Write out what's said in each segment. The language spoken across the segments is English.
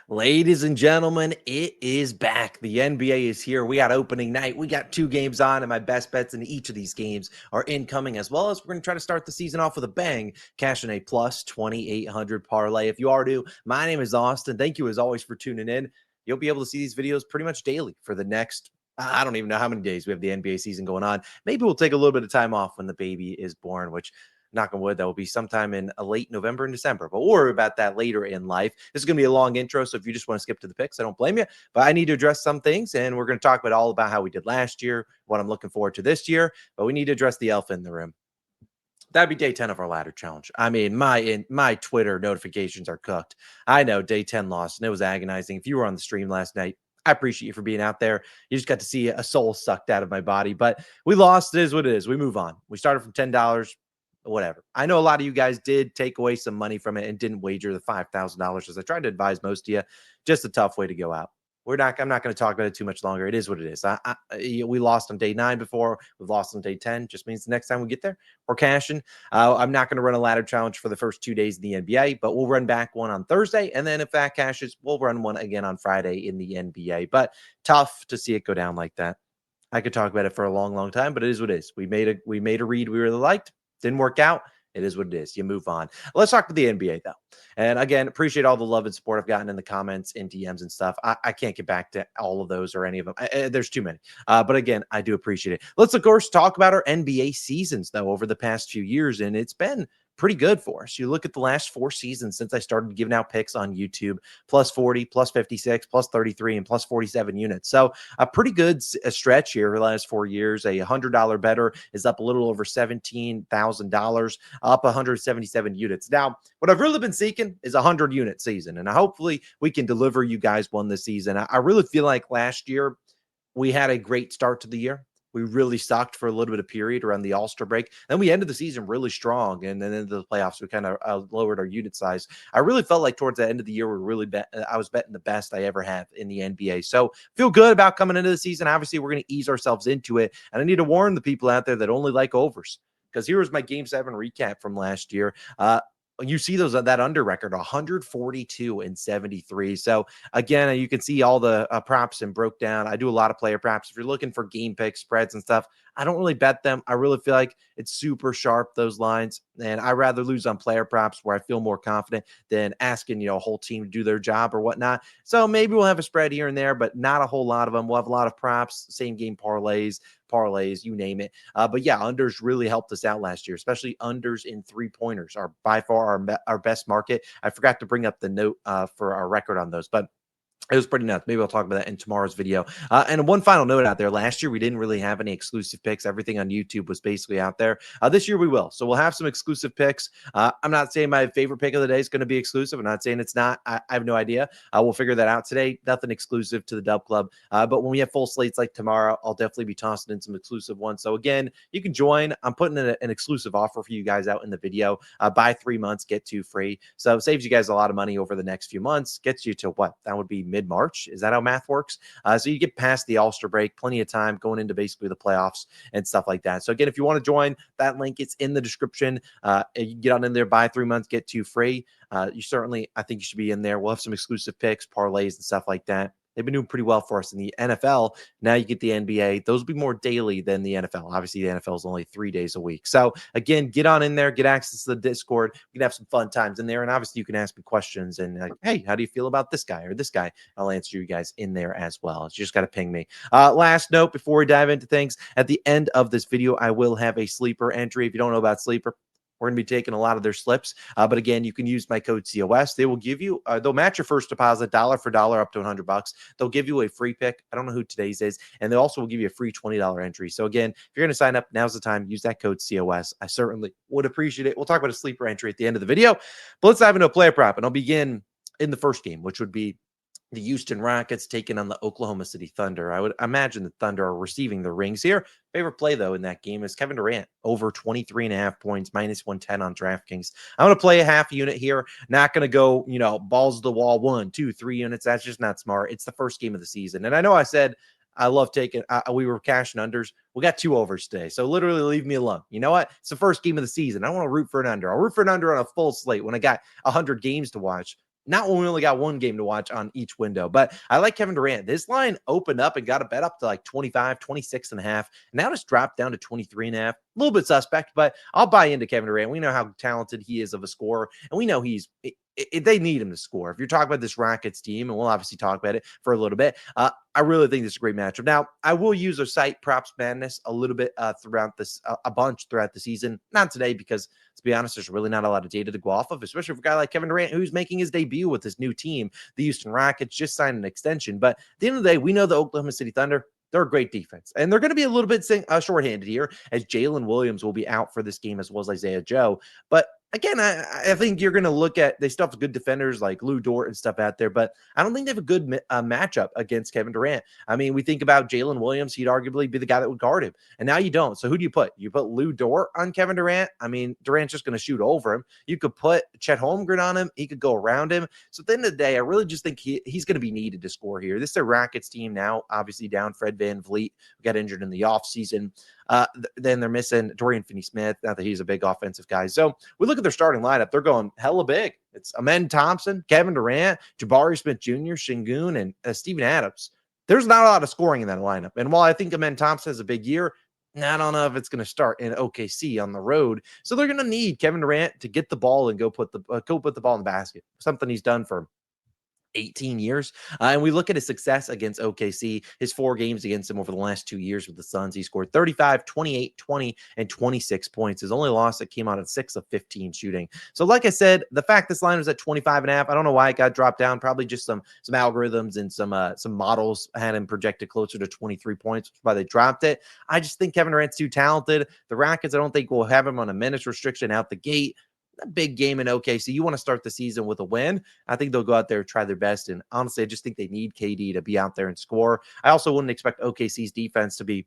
Ladies and gentlemen, it is back. The NBA is here. We got opening night. We got 2 games on, and my best bets in each of these games are incoming, as well as we're going to try to start the season off with a bang, cashing a plus 2,800 parlay. If you are new, my name is Austin. Thank you, as always, for tuning in. You'll be able to see these videos pretty much daily for the next, I don't even know how many days we have the NBA season going on. Maybe we'll take a little bit of time off when the baby is born, which knock on wood, that will be sometime in a late November and December. But we'll worry about that later in life. This is going to be a long intro, so if you just want to skip to the picks, I don't blame you. But I need to address some things, and we're going to talk about all about how we did last year, what I'm looking forward to this year. But we need to address the elephant in the room. That'd be day 10 of our ladder challenge. I mean, my Twitter notifications are cooked. I know day 10 lost, and it was agonizing. If you were on the stream last night, I appreciate you for being out there. You just got to see a soul sucked out of my body, but we lost. It is what it is. We move on. We started from $10. Whatever. I know a lot of you guys did take away some money from it and didn't wager the $5,000, as I tried to advise most of you. Just a tough way to go out. I'm not going to talk about it too much longer. It is what it is. We lost on day 9 before. We've lost on day 10. Just means the next time we get there, we're cashing. I'm not going to run a ladder challenge for the first 2 days in the NBA, but we'll run back one on Thursday. And then if that cashes, we'll run one again on Friday in the NBA. But tough to see it go down like that. I could talk about it for a long, long time, but it is what it is. We made a read we really liked. Didn't work out. It is what it is. You move on. Let's talk about the NBA, though. And again, appreciate all the love and support I've gotten in the comments and DMs and stuff. I can't get back to all of those or any of them. There's too many. But again, I do appreciate it. Let's, of course, talk about our NBA seasons, though, over the past few years. And it's been pretty good for us. You look at the last 4 seasons since I started giving out picks on YouTube, plus 40, plus 56, plus 33, and plus 47 units. So a pretty good stretch here for the last 4 years. A $100 better is up a little over $17,000, up 177 units. Now, what I've really been seeking is a 100-unit season, and hopefully we can deliver you guys one this season. I really feel like last year we had a great start to the year. We really sucked for a little bit of period around the All-Star break. Then we ended the season really strong, and then into the playoffs, we kind of lowered our unit size. I really felt like towards the end of the year, I was betting the best I ever have in the NBA. So feel good about coming into the season. Obviously, we're going to ease ourselves into it, and I need to warn the people out there that only like overs, because here was my Game 7 recap from last year. You see that under record 142 and 73. So again, you can see all the props and broke down. I do a lot of player props. If you're looking for game picks, spreads and stuff, I don't really bet them. I really feel like it's super sharp, those lines, and I rather lose on player props where I feel more confident than asking a whole team to do their job or whatnot. So maybe we'll have a spread here and there, but not a whole lot of them. We'll have a lot of props, same game parlays, you name it. But yeah, unders really helped us out last year, especially unders in 3-pointers are by far our best market. I forgot to bring up the note for our record on those, but it was pretty nuts. Maybe I'll talk about that in tomorrow's video. And one final note out there. Last year, we didn't really have any exclusive picks. Everything on YouTube was basically out there. This year, we will. So we'll have some exclusive picks. I'm not saying my favorite pick of the day is going to be exclusive. I'm not saying it's not. I have no idea. We'll figure that out today. Nothing exclusive to the Dub Club. But when we have full slates like tomorrow, I'll definitely be tossing in some exclusive ones. So again, you can join. I'm putting in an exclusive offer for you guys out in the video. Buy 3 months, get 2 free. So it saves you guys a lot of money over the next few months. Gets you to what? That would be mid-March. Is that how math works? So you get past the All-Star break, plenty of time going into basically the playoffs and stuff like that. So again, if you want to join, that link is in the description. You can get on in there, buy 3 months, get 2 free. I think you should be in there. We'll have some exclusive picks, parlays, and stuff like that. They've been doing pretty well for us in the NFL. Now you get the NBA. Those will be more daily than the NFL. Obviously, the NFL is only 3 days a week. So again, get on in there, get access to the Discord. We can have some fun times in there. And obviously, you can ask me questions and like, hey, how do you feel about this guy or this guy? I'll answer you guys in there as well. You just got to ping me. Last note before we dive into things, at the end of this video, I will have a sleeper entry. If you don't know about sleeper, we're going to be taking a lot of their slips. But again, you can use my code COS. They will give you, they'll match your first deposit dollar for dollar up to $100. They'll give you a free pick. I don't know who today's is. And they also will give you a free $20 entry. So again, if you're going to sign up, now's the time. Use that code COS. I certainly would appreciate it. We'll talk about a sleeper entry at the end of the video. But let's dive into a player prop. And I'll begin in the first game, which would be the Houston Rockets taking on the Oklahoma City Thunder. I would imagine the Thunder are receiving the rings here. Favorite play, though, in that game is Kevin Durant, over 23.5 points, minus 110 on DraftKings. I'm going to play a half unit here. Not going to go, balls to the wall, 1, 2, 3 units. That's just not smart. It's the first game of the season. And I know I said I love taking, we were cashing unders. We got 2 overs today. So literally leave me alone. You know what? It's the first game of the season. I want to root for an under. I'll root for an under on a full slate when I got 100 games to watch. not when we only got one game to watch on each window. But I like Kevin Durant. This line opened up and got a bet up to like 25, 26 and a half. And now it's dropped down to 23 and a half. A little bit suspect, but I'll buy into Kevin Durant. We know how talented he is of a scorer, and we know they need him to score. If you're talking about this Rockets team, and we'll obviously talk about it for a little bit, I really think this is a great matchup. Now, I will use our site Props Madness a little bit throughout this, a bunch throughout the season. Not today, because to be honest, there's really not a lot of data to go off of, especially for a guy like Kevin Durant, who's making his debut with his new team. The Houston Rockets just signed an extension. But at the end of the day, we know the Oklahoma City Thunder, they're a great defense. And they're going to be a little bit shorthanded here, as Jalen Williams will be out for this game, as well as Isaiah Joe. But again, I think you're going to look at, they still have good defenders like Lou Dort and stuff out there, but I don't think they have a good matchup against Kevin Durant. I mean, we think about Jalen Williams, he'd arguably be the guy that would guard him. And now you don't. So who do you put? You put Lou Dort on Kevin Durant? I mean, Durant's just going to shoot over him. You could put Chet Holmgren on him. He could go around him. So at the end of the day, I really just think he's going to be needed to score here. This is their Rockets team now, obviously down Fred VanVleet, who got injured in the offseason. Then they're missing Dorian Finney-Smith, not that he's a big offensive guy. So we look at their starting lineup. They're going hella big. It's Amen Thompson, Kevin Durant, Jabari Smith-Jr., Şengün, and Steven Adams. There's not a lot of scoring in that lineup. And while I think Amen Thompson has a big year, I don't know if it's going to start in OKC on the road. So they're going to need Kevin Durant to get the ball and go put the ball in the basket. Something he's done for 18 years. And we look at his success against OKC, his 4 games against him over the last 2 years with the Suns. He scored 35, 28, 20, and 26 points. His only loss that came out at 6 of 15 shooting. So like I said, the fact this line was at 25 and a half, I don't know why it got dropped down. Probably just some algorithms and some models had him projected closer to 23 points, which is why they dropped it. I just think Kevin Durant's too talented. The Rockets, I don't think will have him on a minutes restriction out the gate. A big game in OKC. You want to start the season with a win. I think they'll go out there and try their best. And honestly, I just think they need KD to be out there and score. I also wouldn't expect OKC's defense to be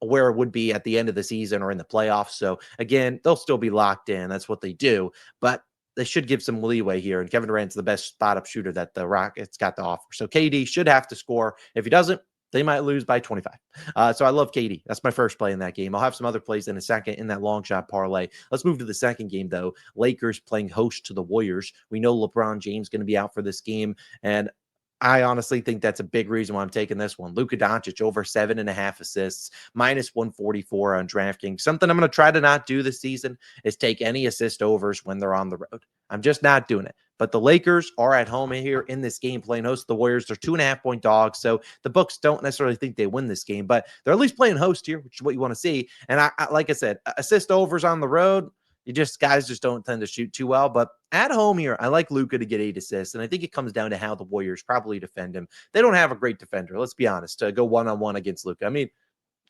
where it would be at the end of the season or in the playoffs. So again, they'll still be locked in. That's what they do. But they should give some leeway here. And Kevin Durant's the best spot-up shooter that the Rockets got to offer. So KD should have to score. If he doesn't, they might lose by 25. So I love KD. That's my first play in that game. I'll have some other plays in a second in that long shot parlay. Let's move to the second game, though. Lakers playing host to the Warriors. We know LeBron James going to be out for this game, and I honestly think that's a big reason why I'm taking this one. Luka Doncic over 7.5 assists, minus 144 on DraftKings. Something I'm going to try to not do this season is take any assist overs when they're on the road. I'm just not doing it. But the Lakers are at home here in this game playing host to the Warriors. They're 2.5-point dogs. So the books don't necessarily think they win this game, but they're at least playing host here, which is what you want to see. And I like I said, assist overs on the road, guys just don't tend to shoot too well. But at home here, I like Luka to get 8 assists, and I think it comes down to how the Warriors probably defend him. They don't have a great defender, let's be honest, to go one-on-one against Luka. I mean,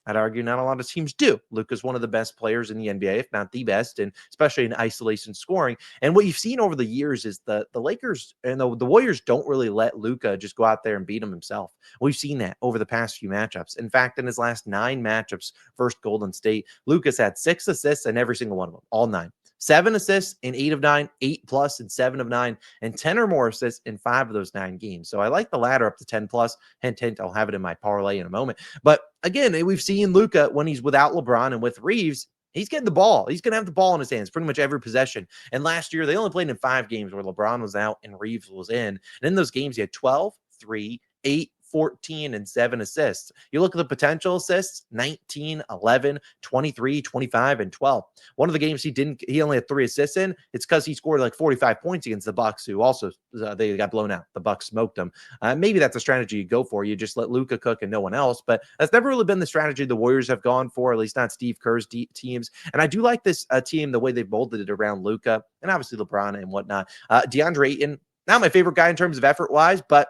I'd argue not a lot of teams do. Luka's one of the best players in the NBA, if not the best, and especially in isolation scoring. And what you've seen over the years is the Lakers and the Warriors don't really let Luka just go out there and beat him himself. We've seen that over the past few matchups. In fact, in his last 9 matchups versus Golden State, Luka's had 6 assists in every single one of them, all 9. 7 assists in 8 of 9, 8 plus in 7 of 9, and 10 or more assists in 5 of those 9 games. So I like the ladder up to 10 plus. Hint, hint, I'll have it in my parlay in a moment. But again, we've seen Luka when he's without LeBron and with Reeves, he's getting the ball. He's going to have the ball in his hands pretty much every possession. And last year, they only played in 5 games where LeBron was out and Reeves was in. And in those games, he had 12, 3, 8, 14, and 7 assists. You look at the potential assists, 19, 11, 23, 25, and 12. One of the games he only had 3 assists in. It's because he scored like 45 points against the Bucks, who also they got blown out. The Bucks smoked them. Maybe that's a strategy you go for. You just let Luka cook and no one else. But that's never really been the strategy the Warriors have gone for, at least not Steve Kerr's teams. And I do like this team, the way they've molded it around Luka and obviously LeBron and whatnot. DeAndre Ayton, not my favorite guy in terms of effort-wise, but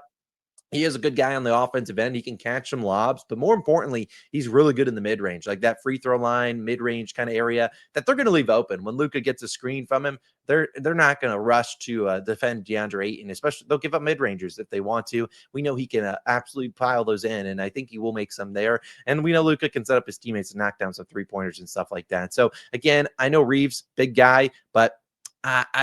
he is a good guy on the offensive end. He can catch some lobs, but more importantly, he's really good in the mid-range, like that free throw line, mid-range kind of area that they're going to leave open. When Luka gets a screen from him, they're not going to rush to defend DeAndre Ayton, especially they'll give up mid-rangers if they want to. We know he can absolutely pile those in, and I think he will make some there. And we know Luka can set up his teammates to knock down some three-pointers and stuff like that. So again, I know Reeves, big guy, but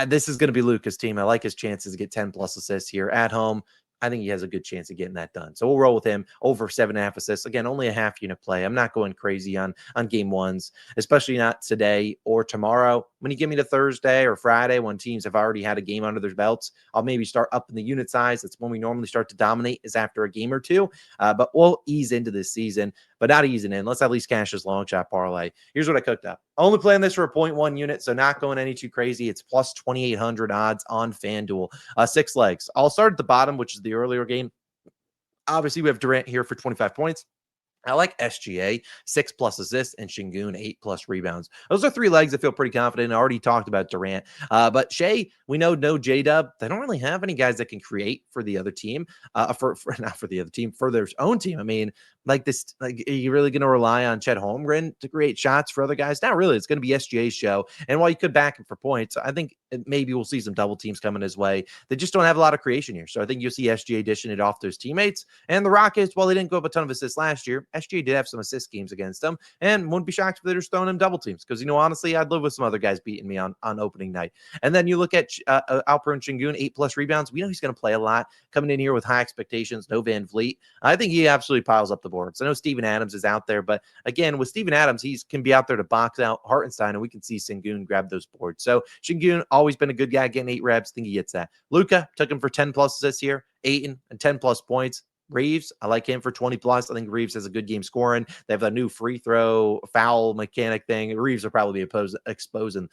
this is going to be Luka's team. I like his chances to get 10 plus assists here at home. I think he has a good chance of getting that done. So we'll roll with him over 7.5 assists. Again, only a half unit play. I'm not going crazy on game ones, especially not today or tomorrow. When you give me to Thursday or Friday when teams have already had a game under their belts, I'll maybe start up in the unit size. That's when we normally start to dominate, is after a game or two. But we'll ease into this season, but not easing in. Let's at least cash this long shot parlay. Here's what I cooked up. Only playing this for a 0.1 unit, so not going any too crazy. It's plus 2,800 odds on FanDuel. 6 legs. I'll start at the bottom, which is the earlier game. Obviously, we have Durant here for 25 points. I like SGA, 6+ assists, and Şengün, 8+ rebounds. Those are 3 legs I feel pretty confident. I already talked about Durant. But Shea, we know no J-Dub. They don't really have any guys that can create for the other team. For not for the other team, for their own team. I mean, like this, like, are you really going to rely on Chet Holmgren to create shots for other guys? Not really. It's going to be SGA's show. And while you could back him for points, I think maybe we'll see some double teams coming his way. They just don't have a lot of creation here. So I think you'll see SGA dishing it off to his teammates. And the Rockets, while they didn't go up a ton of assists last year, SGA did have some assist games against them, and wouldn't be shocked if they're just throwing him double teams because, honestly, I'd live with some other guys beating me on opening night. And then you look at Alperen Şengün, 8+ rebounds. We know he's going to play a lot, coming in here with high expectations, no Van Vliet. I think he absolutely piles up the boards. I know Steven Adams is out there, but again, with Steven Adams, he can be out there to box out Hartenstein, and we can see Şengün grab those boards. So Şengün, always been a good guy, getting 8 reps. I think he gets that. Luka took him for 10+ assists here, Ayton and 10+ points. Reeves, I like him for 20+. I think Reeves has a good game scoring. They have a new free throw foul mechanic thing. Reeves will probably be exposing,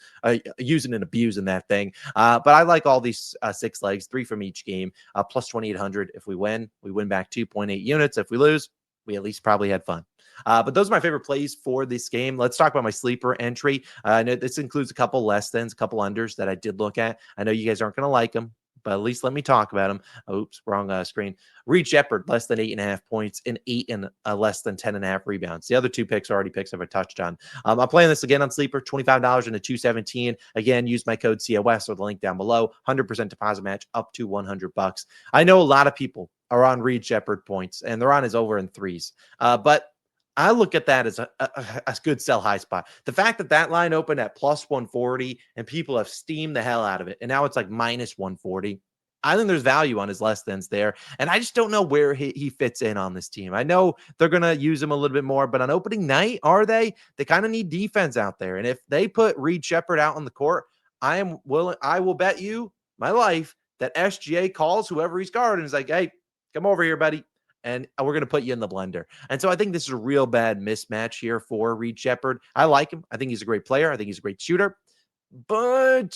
using and abusing that thing. But I like all these 6 legs, 3 from each game, plus 2,800. If we win back 2.8 units. If we lose, we at least probably had fun. But those are my favorite plays for this game. Let's talk about my sleeper entry. I know this includes a couple less thans, a couple unders that I did look at. I know you guys aren't going to like them, but at least let me talk about them. Oops, wrong screen. Reed Shepherd, less than 8.5 points and 8 and less than 10.5 rebounds. The other 2 picks are already picks I've touched on. I'm playing this again on Sleeper, $25 into 217. Again, use my code COS or the link down below. 100% deposit match up to $100. I know a lot of people are on Reed Shepherd points, and they're on his over in threes. But I look at that as a good sell high spot. The fact that line opened at plus 140 and people have steamed the hell out of it, and now it's like minus 140. I think there's value on his less thans there, and I just don't know where he fits in on this team. I know they're going to use him a little bit more, but on opening night, are they? They kind of need defense out there, and if they put Reed Shepherd out on the court, I will bet you my life that SGA calls whoever he's guarding and is like, hey, come over here, buddy, and we're going to put you in the blender. And so I think this is a real bad mismatch here for Reed Shepherd. I like him. I think he's a great player. I think he's a great shooter. And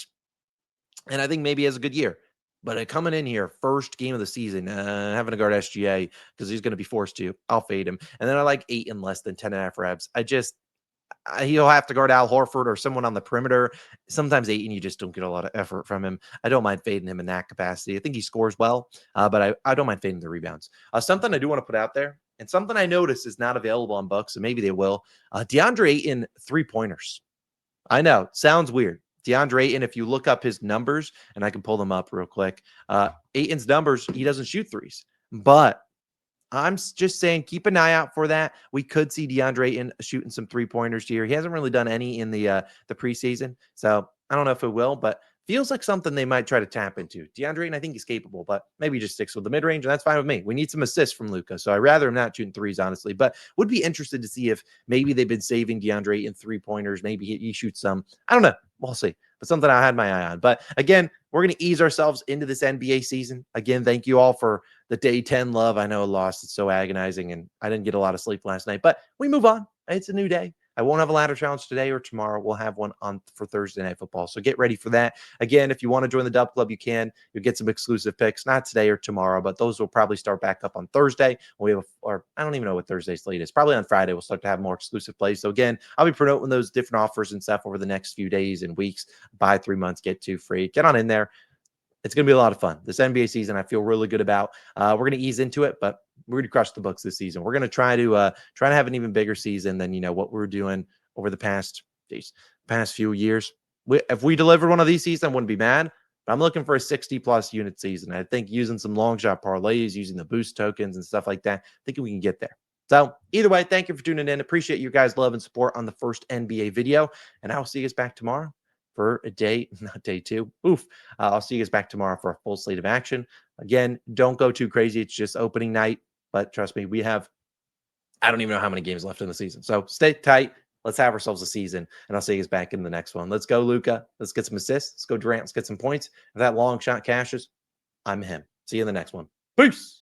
I think maybe he has a good year. But coming in here, first game of the season, having to guard SGA because he's going to be forced to. I'll fade him. And then I like 8 and less than 10.5 reps. He'll have to guard Al Horford or someone on the perimeter. Sometimes 8 and you just don't get a lot of effort from him. I don't mind fading him in that capacity. I think he scores well, but I don't mind fading the rebounds. Something I do want to put out there, and something I noticed is not available on Bucks, and maybe they will. DeAndre Ayton 3-pointers. I know, sounds weird. DeAndre Ayton, if you look up his numbers, and I can pull them up real quick, Ayton's numbers, he doesn't shoot threes. But I'm just saying, keep an eye out for that. We could see DeAndre Ayton shooting some 3-pointers here. He hasn't really done any in the preseason, so I don't know if it will, but feels like something they might try to tap into. DeAndre Ayton, I think he's capable, but maybe he just sticks with the mid-range, and that's fine with me. We need some assists from Luka, so I'd rather him not shooting threes, honestly, but would be interested to see if maybe they've been saving DeAndre Ayton 3-pointers. Maybe he shoots some. I don't know. We'll see. But something I had my eye on. But again, we're going to ease ourselves into this NBA season. Again, thank you all for the day 10 love. I know I lost. It's so agonizing, and I didn't get a lot of sleep last night, but we move on. It's a new day. I won't have a ladder challenge today or tomorrow. We'll have one on for Thursday Night Football. So get ready for that. Again, if you want to join the Dub Club, you can. You'll get some exclusive picks, not today or tomorrow, but those will probably start back up on Thursday. We have, or I don't even know what Thursday's slate is. Probably on Friday, we'll start to have more exclusive plays. So again, I'll be promoting those different offers and stuff over the next few days and weeks. Buy 3 months, get 2 free. Get on in there. It's going to be a lot of fun. This NBA season, I feel really good about. We're going to ease into it, but we're going to crush the books this season. We're going to try to have an even bigger season than what we're doing over the past few years. If we delivered one of these seasons, I wouldn't be mad. But I'm looking for a 60+ unit season. I think using some long shot parlays, using the boost tokens and stuff like that, I think we can get there. So either way, thank you for tuning in. Appreciate you guys' love and support on the first NBA video, and I will see you guys back tomorrow for not day 2. I'll see you guys back tomorrow for a full slate of action. Again, don't go too crazy. It's just opening night. But trust me, I don't even know how many games left in the season. So stay tight. Let's have ourselves a season. And I'll see you guys back in the next one. Let's go, Luka. Let's get some assists. Let's go, Durant. Let's get some points. If that long shot cashes, I'm him. See you in the next one. Peace.